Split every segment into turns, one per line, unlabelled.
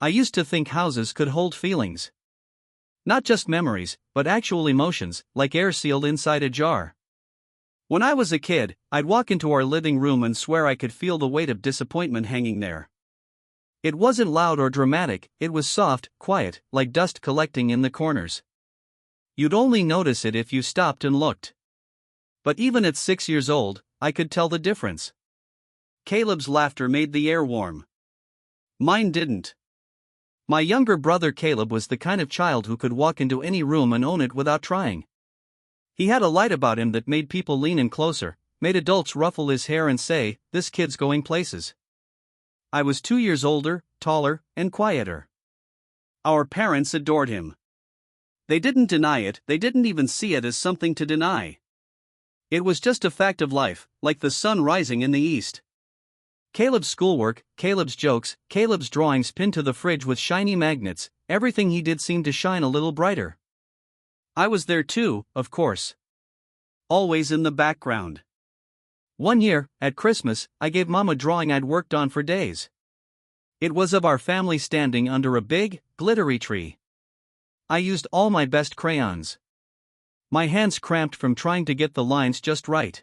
I used to think houses could hold feelings. Not just memories, but actual emotions, like air sealed inside a jar. When I was a kid, I'd walk into our living room and swear I could feel the weight of disappointment hanging there. It wasn't loud or dramatic, it was soft, quiet, like dust collecting in the corners. You'd only notice it if you stopped and looked. But even at 6 years old, I could tell the difference. Caleb's laughter made the air warm. Mine didn't. My younger brother Caleb was the kind of child who could walk into any room and own it without trying. He had a light about him that made people lean in closer, made adults ruffle his hair and say, "This kid's going places." I was 2 years older, taller, and quieter. Our parents adored him. They didn't deny it, they didn't even see it as something to deny. It was just a fact of life, like the sun rising in the east. Caleb's schoolwork, Caleb's jokes, Caleb's drawings pinned to the fridge with shiny magnets, everything he did seemed to shine a little brighter. I was there too, of course. Always in the background. One year, at Christmas, I gave Mom a drawing I'd worked on for days. It was of our family standing under a big, glittery tree. I used all my best crayons. My hands cramped from trying to get the lines just right.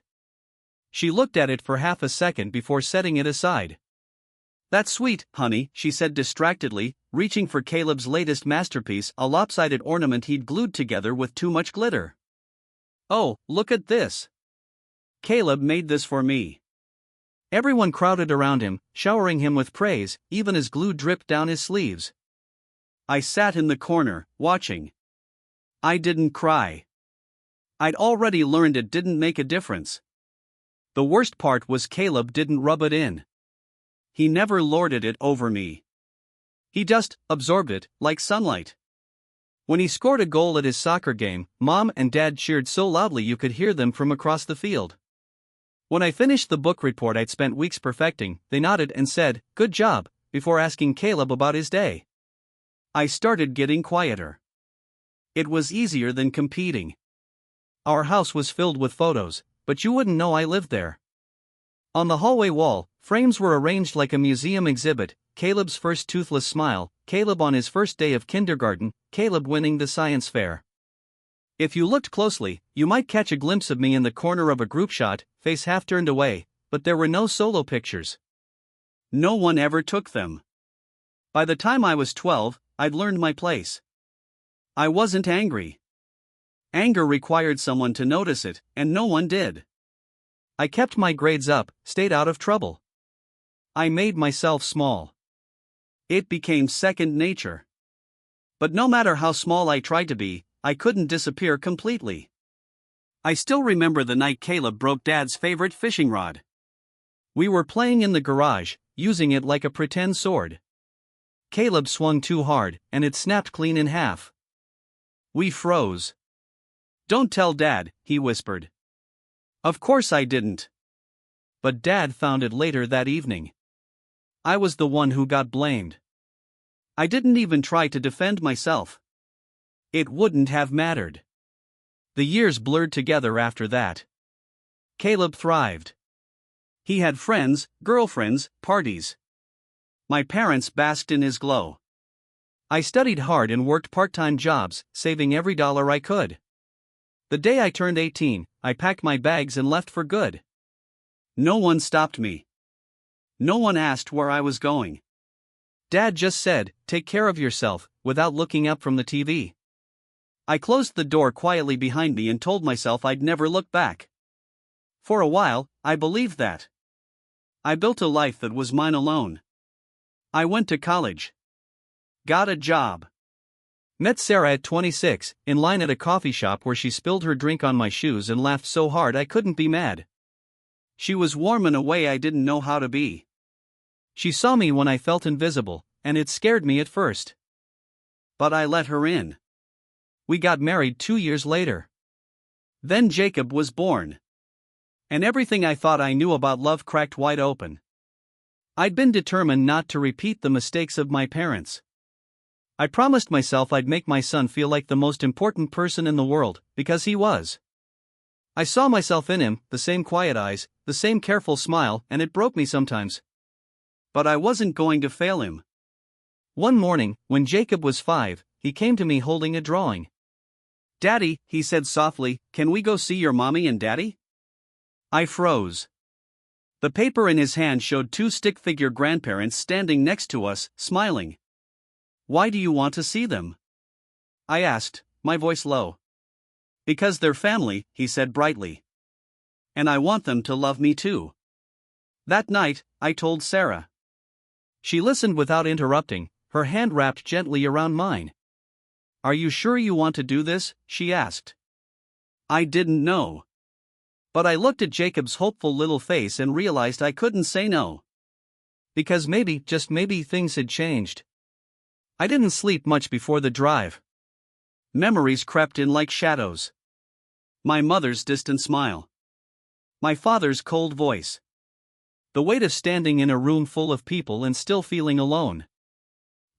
She looked at it for half a second before setting it aside. "That's sweet, honey," she said distractedly, reaching for Caleb's latest masterpiece, a lopsided ornament he'd glued together with too much glitter. "Oh, look at this. Caleb made this for me." Everyone crowded around him, showering him with praise, even as glue dripped down his sleeves. I sat in the corner, watching. I didn't cry. I'd already learned it didn't make a difference. The worst part was Caleb didn't rub it in. He never lorded it over me. He just absorbed it, like sunlight. When he scored a goal at his soccer game, Mom and Dad cheered so loudly you could hear them from across the field. When I finished the book report I'd spent weeks perfecting, they nodded and said, "Good job," before asking Caleb about his day. I started getting quieter. It was easier than competing. Our house was filled with photos, but you wouldn't know I lived there. On the hallway wall, frames were arranged like a museum exhibit: Caleb's first toothless smile, Caleb on his first day of kindergarten, Caleb winning the science fair. If you looked closely, you might catch a glimpse of me in the corner of a group shot, face half turned away, but there were no solo pictures. No one ever took them. By the time I was 12, I'd learned my place. I wasn't angry. Anger required someone to notice it, and no one did. I kept my grades up, stayed out of trouble. I made myself small. It became second nature. But no matter how small I tried to be, I couldn't disappear completely. I still remember the night Caleb broke Dad's favorite fishing rod. We were playing in the garage, using it like a pretend sword. Caleb swung too hard, and it snapped clean in half. We froze. "Don't tell Dad," he whispered. Of course I didn't. But Dad found it later that evening. I was the one who got blamed. I didn't even try to defend myself. It wouldn't have mattered. The years blurred together after that. Caleb thrived. He had friends, girlfriends, parties. My parents basked in his glow. I studied hard and worked part-time jobs, saving every dollar I could. The day I turned 18, I packed my bags and left for good. No one stopped me. No one asked where I was going. Dad just said, "Take care of yourself," without looking up from the TV. I closed the door quietly behind me and told myself I'd never look back. For a while, I believed that. I built a life that was mine alone. I went to college. Got a job. Met Sarah at 26, in line at a coffee shop where she spilled her drink on my shoes and laughed so hard I couldn't be mad. She was warm in a way I didn't know how to be. She saw me when I felt invisible, and it scared me at first. But I let her in. We got married 2 years later. Then Jacob was born. And everything I thought I knew about love cracked wide open. I'd been determined not to repeat the mistakes of my parents. I promised myself I'd make my son feel like the most important person in the world, because he was. I saw myself in him, the same quiet eyes, the same careful smile, and it broke me sometimes. But I wasn't going to fail him. One morning, when Jacob was 5, he came to me holding a drawing. "Daddy," he said softly, "can we go see your mommy and daddy?" I froze. The paper in his hand showed 2 stick-figure grandparents standing next to us, smiling. "Why do you want to see them?" I asked, my voice low. "Because they're family," he said brightly. "And I want them to love me too." That night, I told Sarah. She listened without interrupting, her hand wrapped gently around mine. "Are you sure you want to do this?" she asked. I didn't know. But I looked at Jacob's hopeful little face and realized I couldn't say no. Because maybe, just maybe, things had changed. I didn't sleep much before the drive. Memories crept in like shadows. My mother's distant smile. My father's cold voice. The weight of standing in a room full of people and still feeling alone.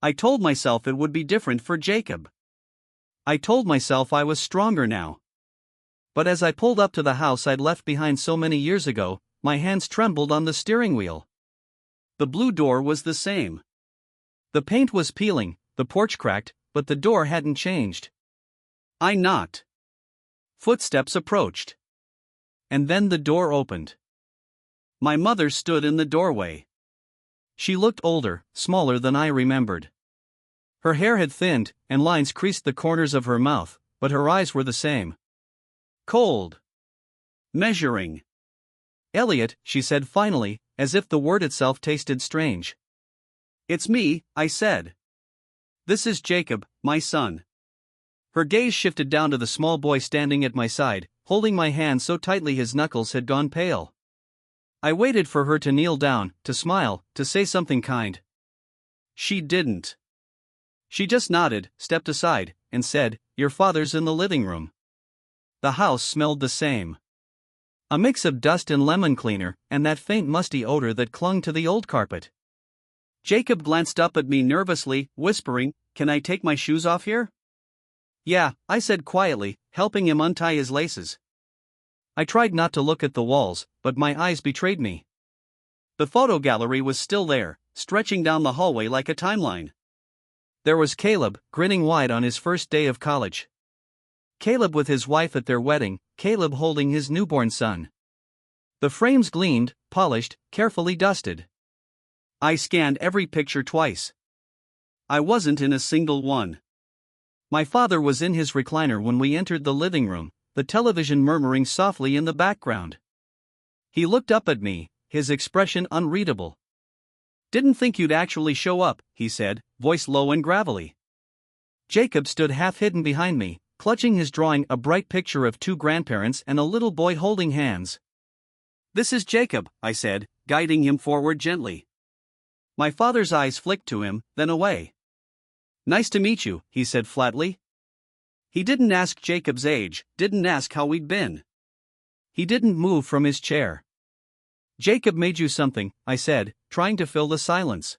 I told myself it would be different for Jacob. I told myself I was stronger now. But as I pulled up to the house I'd left behind so many years ago, my hands trembled on the steering wheel. The blue door was the same. The paint was peeling, the porch cracked, but the door hadn't changed. I knocked. Footsteps approached. And then the door opened. My mother stood in the doorway. She looked older, smaller than I remembered. Her hair had thinned, and lines creased the corners of her mouth, but her eyes were the same. Cold. Measuring. "Elliot," she said finally, as if the word itself tasted strange. "It's me," I said. "This is Jacob, my son." Her gaze shifted down to the small boy standing at my side, holding my hand so tightly his knuckles had gone pale. I waited for her to kneel down, to smile, to say something kind. She didn't. She just nodded, stepped aside, and said, "Your father's in the living room." The house smelled the same. A mix of dust and lemon cleaner, and that faint musty odor that clung to the old carpet. Jacob glanced up at me nervously, whispering, "Can I take my shoes off here?" "Yeah," I said quietly, helping him untie his laces. I tried not to look at the walls, but my eyes betrayed me. The photo gallery was still there, stretching down the hallway like a timeline. There was Caleb, grinning wide on his first day of college. Caleb with his wife at their wedding, Caleb holding his newborn son. The frames gleamed, polished, carefully dusted. I scanned every picture twice. I wasn't in a single one. My father was in his recliner when we entered the living room, the television murmuring softly in the background. He looked up at me, his expression unreadable. "Didn't think you'd actually show up," he said, voice low and gravelly. Jacob stood half hidden behind me, clutching his drawing, a bright picture of 2 grandparents and a little boy holding hands. "This is Jacob," I said, guiding him forward gently. My father's eyes flicked to him, then away. "Nice to meet you," he said flatly. He didn't ask Jacob's age, didn't ask how we'd been. He didn't move from his chair. "Jacob made you something," I said, trying to fill the silence.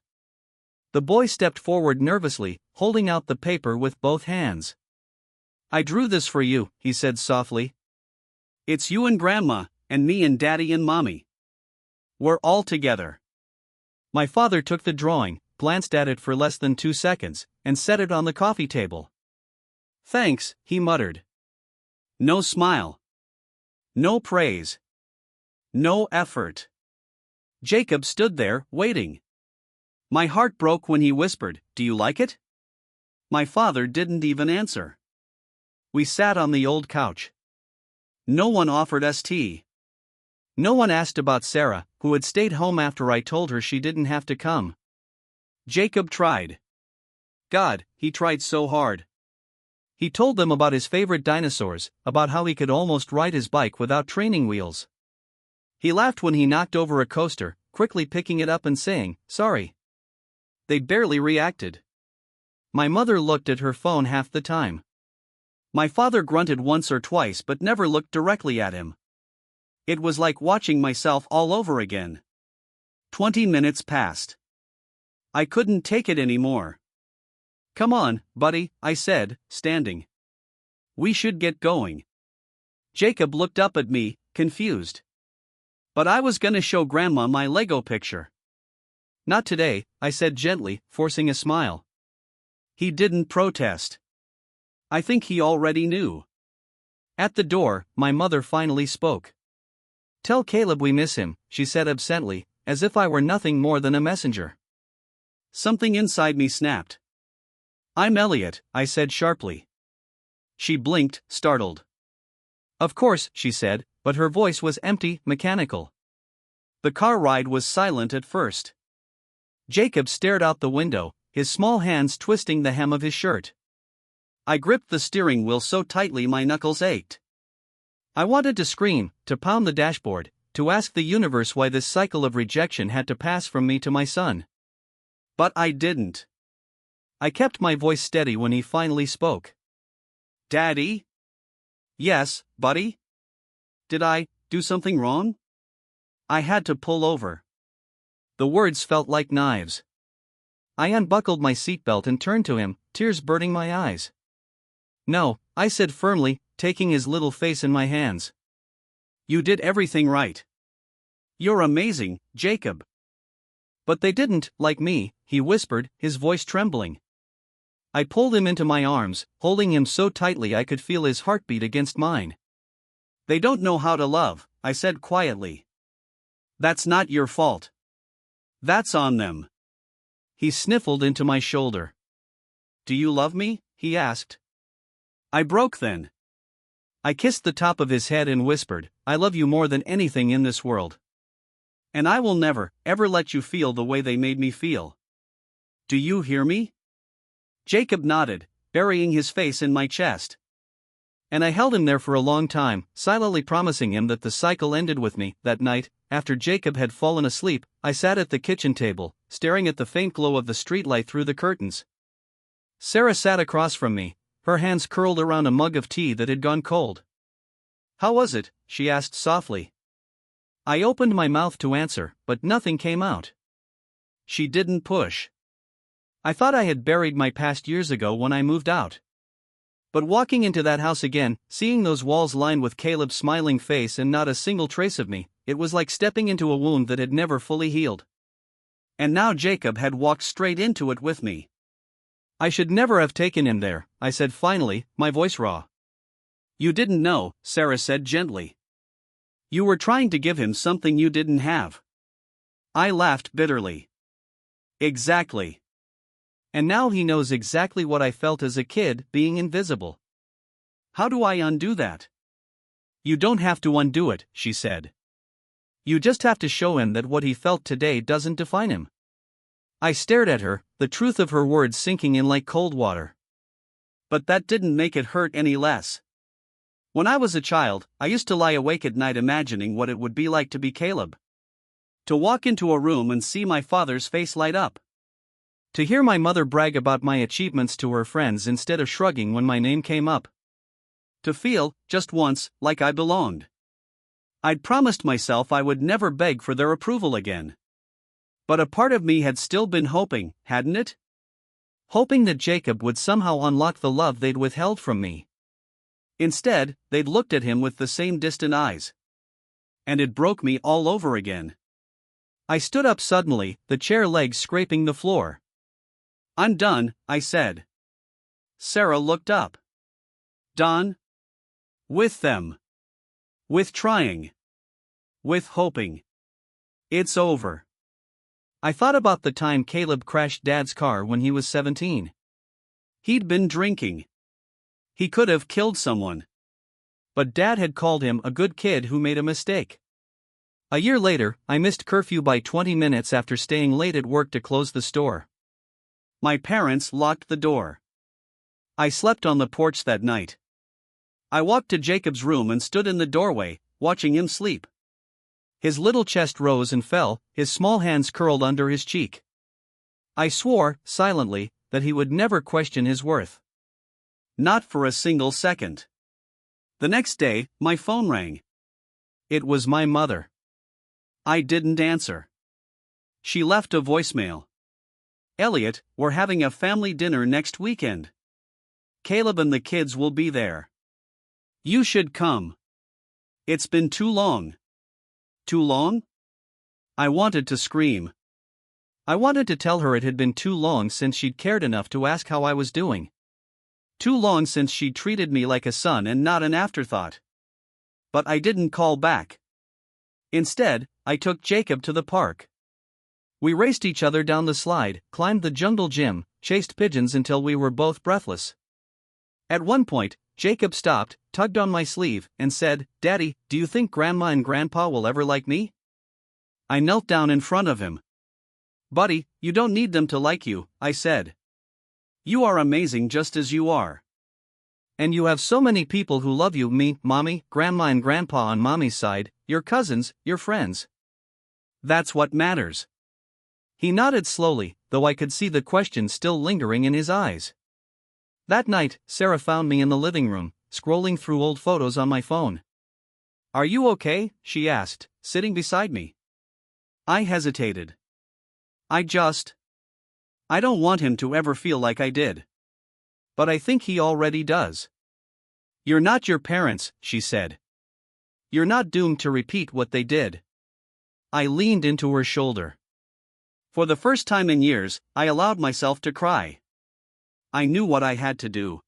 The boy stepped forward nervously, holding out the paper with both hands. "I drew this for you," he said softly. "It's you and Grandma, and me and Daddy and Mommy. We're all together." My father took the drawing, glanced at it for less than 2 seconds, and set it on the coffee table. "Thanks," he muttered. No smile. No praise. No effort. Jacob stood there, waiting. My heart broke when he whispered, "Do you like it?" My father didn't even answer. We sat on the old couch. No one offered us tea. No one asked about Sarah, who had stayed home after I told her she didn't have to come. Jacob tried. God, he tried so hard. He told them about his favorite dinosaurs, about how he could almost ride his bike without training wheels. He laughed when he knocked over a coaster, quickly picking it up and saying, "Sorry." They barely reacted. My mother looked at her phone half the time. My father grunted once or twice but never looked directly at him. It was like watching myself all over again. 20 minutes passed. I couldn't take it anymore. "Come on, buddy," I said, standing. "We should get going." Jacob looked up at me, confused. "But I was gonna show Grandma my Lego picture." "Not today," I said gently, forcing a smile. He didn't protest. I think he already knew. At the door, my mother finally spoke. "Tell Caleb we miss him," she said absently, as if I were nothing more than a messenger. Something inside me snapped. "I'm Elliot," I said sharply. She blinked, startled. "Of course," she said, but her voice was empty, mechanical. The car ride was silent at first. Jacob stared out the window, his small hands twisting the hem of his shirt. I gripped the steering wheel so tightly my knuckles ached. I wanted to scream, to pound the dashboard, to ask the universe why this cycle of rejection had to pass from me to my son. But I didn't. I kept my voice steady when he finally spoke. "Daddy?" "Yes, buddy?" "Did I do something wrong?" I had to pull over. The words felt like knives. I unbuckled my seatbelt and turned to him, tears burning my eyes. "No," I said firmly, taking his little face in my hands. "You did everything right. You're amazing, Jacob." "But they didn't like me," he whispered, his voice trembling. I pulled him into my arms, holding him so tightly I could feel his heartbeat against mine. "They don't know how to love," I said quietly. "That's not your fault. That's on them." He sniffled into my shoulder. "Do you love me?" he asked. I broke then. I kissed the top of his head and whispered, "I love you more than anything in this world. And I will never, ever let you feel the way they made me feel. Do you hear me?" Jacob nodded, burying his face in my chest. And I held him there for a long time, silently promising him that the cycle ended with me. That night, after Jacob had fallen asleep, I sat at the kitchen table, staring at the faint glow of the streetlight through the curtains. Sarah sat across from me, her hands curled around a mug of tea that had gone cold. "How was it?" she asked softly. I opened my mouth to answer, but nothing came out. She didn't push. I thought I had buried my past years ago when I moved out. But walking into that house again, seeing those walls lined with Caleb's smiling face and not a single trace of me, it was like stepping into a wound that had never fully healed. And now Jacob had walked straight into it with me. "I should never have taken him there," I said finally, my voice raw. "You didn't know," Sarah said gently. "You were trying to give him something you didn't have." I laughed bitterly. "Exactly. And now he knows exactly what I felt as a kid, being invisible. How do I undo that?" "You don't have to undo it," she said. "You just have to show him that what he felt today doesn't define him." I stared at her, the truth of her words sinking in like cold water. But that didn't make it hurt any less. When I was a child, I used to lie awake at night imagining what it would be like to be Caleb. To walk into a room and see my father's face light up. To hear my mother brag about my achievements to her friends instead of shrugging when my name came up. To feel, just once, like I belonged. I'd promised myself I would never beg for their approval again. But a part of me had still been hoping, hadn't it? Hoping that Jacob would somehow unlock the love they'd withheld from me. Instead, they'd looked at him with the same distant eyes. And it broke me all over again. I stood up suddenly, the chair legs scraping the floor. "I'm done," I said. Sarah looked up. "Done? With them? With trying? With hoping? It's over." I thought about the time Caleb crashed Dad's car when he was 17. He'd been drinking. He could have killed someone. But Dad had called him a good kid who made a mistake. A year later, I missed curfew by 20 minutes after staying late at work to close the store. My parents locked the door. I slept on the porch that night. I walked to Jacob's room and stood in the doorway, watching him sleep. His little chest rose and fell, his small hands curled under his cheek. I swore, silently, that he would never question his worth. Not for a single second. The next day, my phone rang. It was my mother. I didn't answer. She left a voicemail. "Elliot, we're having a family dinner next weekend. Caleb and the kids will be there. You should come. It's been too long." Too long? I wanted to scream. I wanted to tell her it had been too long since she'd cared enough to ask how I was doing. Too long since she'd treated me like a son and not an afterthought. But I didn't call back. Instead, I took Jacob to the park. We raced each other down the slide, climbed the jungle gym, chased pigeons until we were both breathless. At one point, Jacob stopped, tugged on my sleeve, and said, "Daddy, do you think Grandma and Grandpa will ever like me?" I knelt down in front of him. "Buddy, you don't need them to like you," I said. "You are amazing just as you are. And you have so many people who love you, me, Mommy, Grandma and Grandpa on Mommy's side, your cousins, your friends. That's what matters." He nodded slowly, though I could see the question still lingering in his eyes. That night, Sarah found me in the living room, scrolling through old photos on my phone. "Are you okay?" she asked, sitting beside me. I hesitated. I don't want him to ever feel like I did. But I think he already does. "You're not your parents," she said. "You're not doomed to repeat what they did." I leaned into her shoulder. For the first time in years, I allowed myself to cry. I knew what I had to do.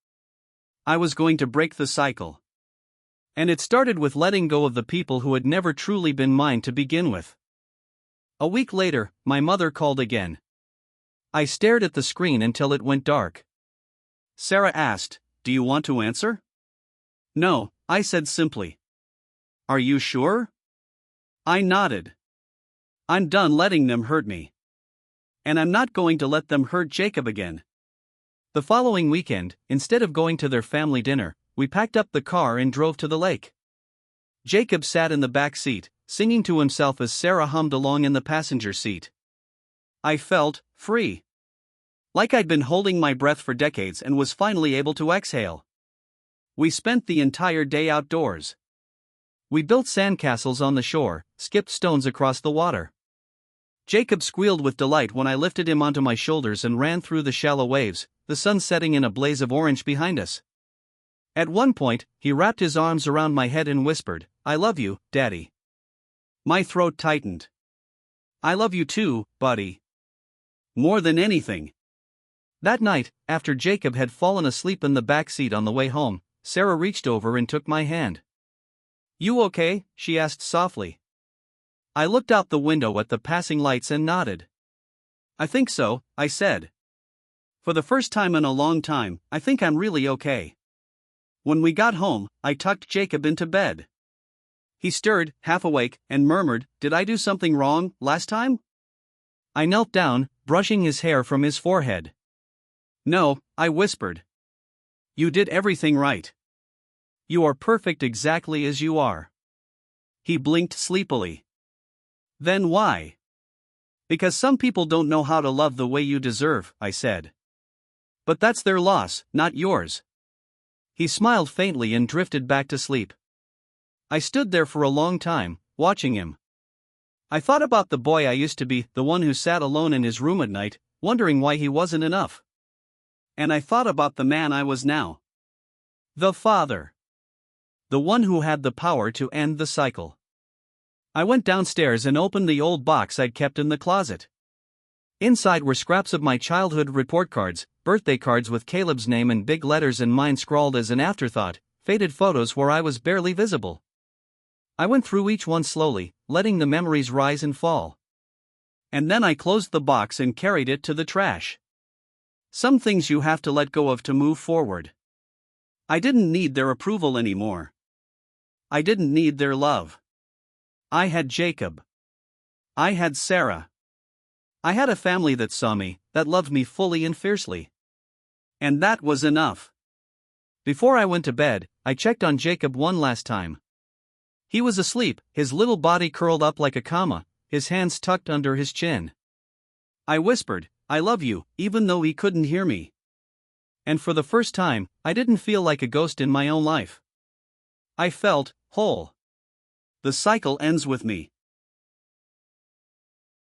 I was going to break the cycle. And it started with letting go of the people who had never truly been mine to begin with. A week later, my mother called again. I stared at the screen until it went dark. Sarah asked, "Do you want to answer?" "No," I said simply. "Are you sure?" I nodded. "I'm done letting them hurt me. And I'm not going to let them hurt Jacob again." The following weekend, instead of going to their family dinner, we packed up the car and drove to the lake. Jacob sat in the back seat, singing to himself as Sarah hummed along in the passenger seat. I felt free. Like I'd been holding my breath for decades and was finally able to exhale. We spent the entire day outdoors. We built sandcastles on the shore, skipped stones across the water. Jacob squealed with delight when I lifted him onto my shoulders and ran through the shallow waves, the sun setting in a blaze of orange behind us. At one point, he wrapped his arms around my head and whispered, "I love you, Daddy." My throat tightened. "I love you too, buddy. More than anything." That night, after Jacob had fallen asleep in the back seat on the way home, Sarah reached over and took my hand. "You okay?" she asked softly. I looked out the window at the passing lights and nodded. "I think so," I said. "For the first time in a long time, I think I'm really okay." When we got home, I tucked Jacob into bed. He stirred, half awake, and murmured, "Did I do something wrong last time?" I knelt down, brushing his hair from his forehead. "No," I whispered. "You did everything right. You are perfect exactly as you are." He blinked sleepily. "Then why?" "Because some people don't know how to love the way you deserve," I said. "But that's their loss, not yours." He smiled faintly and drifted back to sleep. I stood there for a long time, watching him. I thought about the boy I used to be, the one who sat alone in his room at night, wondering why he wasn't enough. And I thought about the man I was now. The father. The one who had the power to end the cycle. I went downstairs and opened the old box I'd kept in the closet. Inside were scraps of my childhood report cards, birthday cards with Caleb's name in big letters and mine scrawled as an afterthought, faded photos where I was barely visible. I went through each one slowly, letting the memories rise and fall. And then I closed the box and carried it to the trash. Some things you have to let go of to move forward. I didn't need their approval anymore. I didn't need their love. I had Jacob. I had Sarah. I had a family that saw me, that loved me fully and fiercely. And that was enough. Before I went to bed, I checked on Jacob one last time. He was asleep, his little body curled up like a comma, his hands tucked under his chin. I whispered, "I love you," even though he couldn't hear me. And for the first time, I didn't feel like a ghost in my own life. I felt whole. The cycle ends with me.